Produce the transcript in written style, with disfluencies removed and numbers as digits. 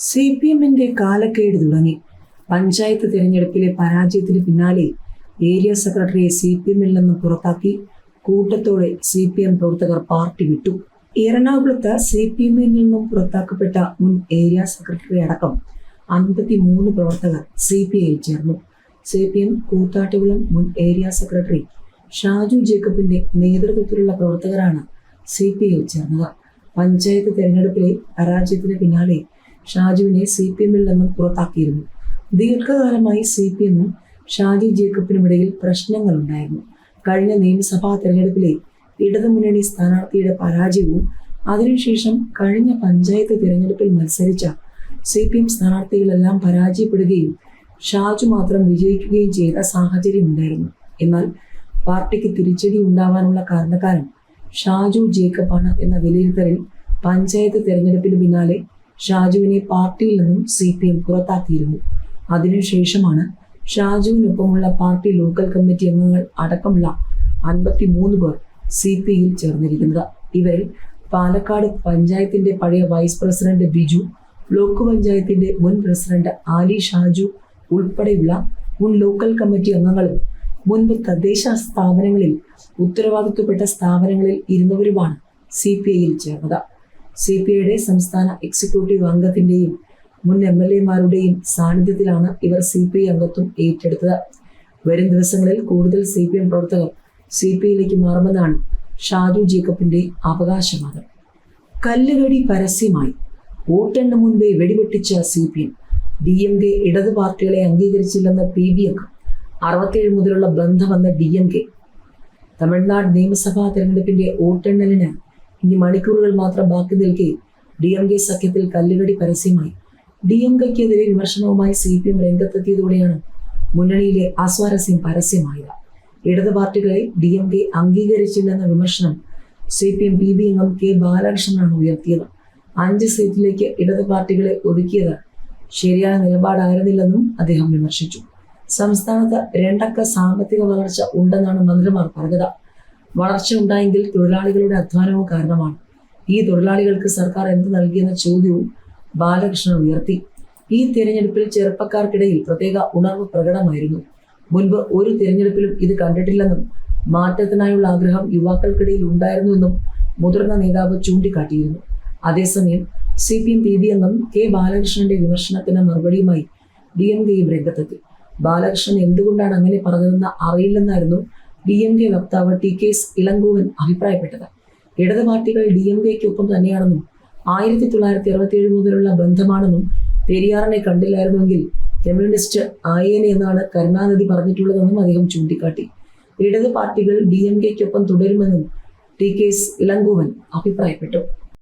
CPM-ന്റെ കാലക്കേട് തുടങ്ങി. പഞ്ചായത്ത് തിരഞ്ഞെടുപ്പിലെ പരാജയത്തിന് പിന്നാലെ ഏരിയ സെക്രട്ടറിയെ CPM-ൽ നിന്ന് പുറത്താക്കി കൂട്ടത്തോടെ CPM പ്രവർത്തകർ പാർട്ടി വിട്ടു. എറണാകുളത്ത് CPM-ൽ നിന്നും പുറത്താക്കപ്പെട്ട മുൻ ഏരിയ സെക്രട്ടറി അടക്കം 53 പ്രവർത്തകർ CPI-യിൽ ചേർന്നു. CPM കൂത്താട്ടുകുളം മുൻ ഏരിയ സെക്രട്ടറി ഷാജു ജേക്കബിന്റെ നേതൃത്വത്തിലുള്ള പ്രവർത്തകരാണ് CPI-യിൽ ചേർന്നത്. പഞ്ചായത്ത് തെരഞ്ഞെടുപ്പിലെ പരാജയത്തിന് പിന്നാലെ ഷാജുവിനെ CPM-ൽ നിന്നും പുറത്താക്കിയിരുന്നു. ദീർഘകാലമായി CPM-ഉം ഷാജു ജേക്കബിനുമിടയിൽ പ്രശ്നങ്ങളുണ്ടായിരുന്നു. കഴിഞ്ഞ നിയമസഭാ തെരഞ്ഞെടുപ്പിലെ ഇടതുമുന്നണി സ്ഥാനാർത്ഥിയുടെ പരാജയവും അതിനുശേഷം കഴിഞ്ഞ പഞ്ചായത്ത് തിരഞ്ഞെടുപ്പിൽ മത്സരിച്ച CPM സ്ഥാനാർത്ഥികളെല്ലാം പരാജയപ്പെടുകയും ഷാജു മാത്രം വിജയിക്കുകയും ചെയ്ത സാഹചര്യമുണ്ടായിരുന്നു. എന്നാൽ പാർട്ടിക്ക് തിരിച്ചടി ഉണ്ടാവാനുള്ള കാരണക്കാരൻ ഷാജു ജേക്കബാണ് എന്ന വിലയിരുത്തലിൽ പഞ്ചായത്ത് തെരഞ്ഞെടുപ്പിന് പിന്നാലെ ഷാജുവിനെ പാർട്ടിയിൽ നിന്നും CPM പുറത്താക്കിയിരുന്നു. അതിനുശേഷമാണ് ഷാജുവിനൊപ്പമുള്ള പാർട്ടി ലോക്കൽ കമ്മിറ്റി അംഗങ്ങൾ അടക്കമുള്ള 53 പേർ CPI-യിൽ ചേർന്നിരിക്കുന്നത്. ഇവരിൽ പാലക്കാട് പഞ്ചായത്തിന്റെ പഴയ വൈസ് പ്രസിഡന്റ് ബിജു, ബ്ലോക്ക് പഞ്ചായത്തിന്റെ മുൻ പ്രസിഡന്റ് ആലി ഷാജു ഉൾപ്പെടെയുള്ള മുൻ ലോക്കൽ കമ്മിറ്റി അംഗങ്ങളും മുൻപ് തദ്ദേശ സ്ഥാപനങ്ങളിൽ ഉത്തരവാദിത്വപ്പെട്ട സ്ഥാപനങ്ങളിൽ ഇരുന്നവരുമാണ് CPI-യിൽ ചേർന്നത്. CPI-യുടെ സംസ്ഥാന എക്സിക്യൂട്ടീവ് അംഗത്തിന്റെയും മുൻ MLA-മാരുടെയും സാന്നിധ്യത്തിലാണ് ഇവർ CPI അംഗത്വം ഏറ്റെടുത്തത്. വരും ദിവസങ്ങളിൽ കൂടുതൽ CPM പ്രവർത്തകർ CPI-യിലേക്ക് മാറുമെന്നാണ് ഷാജു ജേക്കബിന്റെ അവകാശവാദം. കല്ലുകടി പരസ്യമായി വോട്ടെണ്ണ മുൻപേ വെടിവെട്ടിച്ച CPM. DMK ഇടത് പാർട്ടികളെ അംഗീകരിച്ചില്ലെന്ന PB അംഗം. 67 മുതലുള്ള ബന്ധമെന്ന DMK. തമിഴ്നാട് നിയമസഭാ തെരഞ്ഞെടുപ്പിന്റെ വോട്ടെണ്ണലിന് ഇനി മണിക്കൂറുകൾ മാത്രം ബാക്കി നിൽക്കെ DMK സഖ്യത്തിൽ കല്ലുകടി പരസ്യമായി. DMKയ്ക്കെതിരെ വിമർശനവുമായി CPM രംഗത്തെത്തിയതോടെയാണ് മുന്നണിയിലെ അസ്വാരസ്യം പരസ്യമായത്. ഇടത് പാർട്ടികളെ DMK അംഗീകരിച്ചില്ലെന്ന വിമർശനം CPM PB അംഗം K ബാലകൃഷ്ണനാണ് ഉയർത്തിയത്. 5 സീറ്റിലേക്ക് ഇടത് പാർട്ടികളെ ഒതുക്കിയത് ശരിയായ നിലപാടായിരുന്നില്ലെന്നും അദ്ദേഹം വിമർശിച്ചു. സംസ്ഥാനത്ത് 2 അക്ക സാമ്പത്തിക വളർച്ച ഉണ്ടെന്നാണ് മന്ത്രിമാർ പറഞ്ഞത്. വളർച്ച ഉണ്ടായെങ്കിൽ തൊഴിലാളികളുടെ അധ്വാനവും കാരണമാണ്. ഈ തൊഴിലാളികൾക്ക് സർക്കാർ എന്ത് നൽകിയെന്ന ചോദ്യവും ബാലകൃഷ്ണൻ ഉയർത്തി. ഈ തിരഞ്ഞെടുപ്പിൽ ചെറുപ്പക്കാർക്കിടയിൽ പ്രത്യേക ഉണർവ് പ്രകടമായിരുന്നു. മുൻപ് ഒരു തിരഞ്ഞെടുപ്പിലും ഇത് കണ്ടിട്ടില്ലെന്നും മാറ്റത്തിനായുള്ള ആഗ്രഹം യുവാക്കൾക്കിടയിൽ ഉണ്ടായിരുന്നുവെന്നും മുതിർന്ന നേതാവ് ചൂണ്ടിക്കാട്ടിയിരുന്നു. അതേസമയം CPM PB അംഗം K ബാലകൃഷ്ണന്റെ വിമർശനത്തിന് മറുപടിയുമായി DMKയും രംഗത്തെത്തി. ബാലകൃഷ്ണൻ എന്തുകൊണ്ടാണ് അങ്ങനെ പറഞ്ഞതെന്ന് അറിയില്ലെന്നായിരുന്നു DMK വക്താവ് TK ഇളങ്കോവൻ അഭിപ്രായപ്പെട്ടത്. ഇടത് പാർട്ടികൾ DMKയ്ക്കൊപ്പം തന്നെയാണെന്നും 1967 മുതലുള്ള ബന്ധമാണെന്നും പെരിയാറിനെ കണ്ടില്ലായിരുന്നുവെങ്കിൽ കമ്മ്യൂണിസ്റ്റ് ആയേനെ എന്നാണ് കരുണാനിധി പറഞ്ഞിട്ടുള്ളതെന്നും അദ്ദേഹം ചൂണ്ടിക്കാട്ടി. ഇടത് പാർട്ടികൾ DMKയ്ക്കൊപ്പം തുടരുമെന്നും TK ഇളങ്കോവൻ അഭിപ്രായപ്പെട്ടു.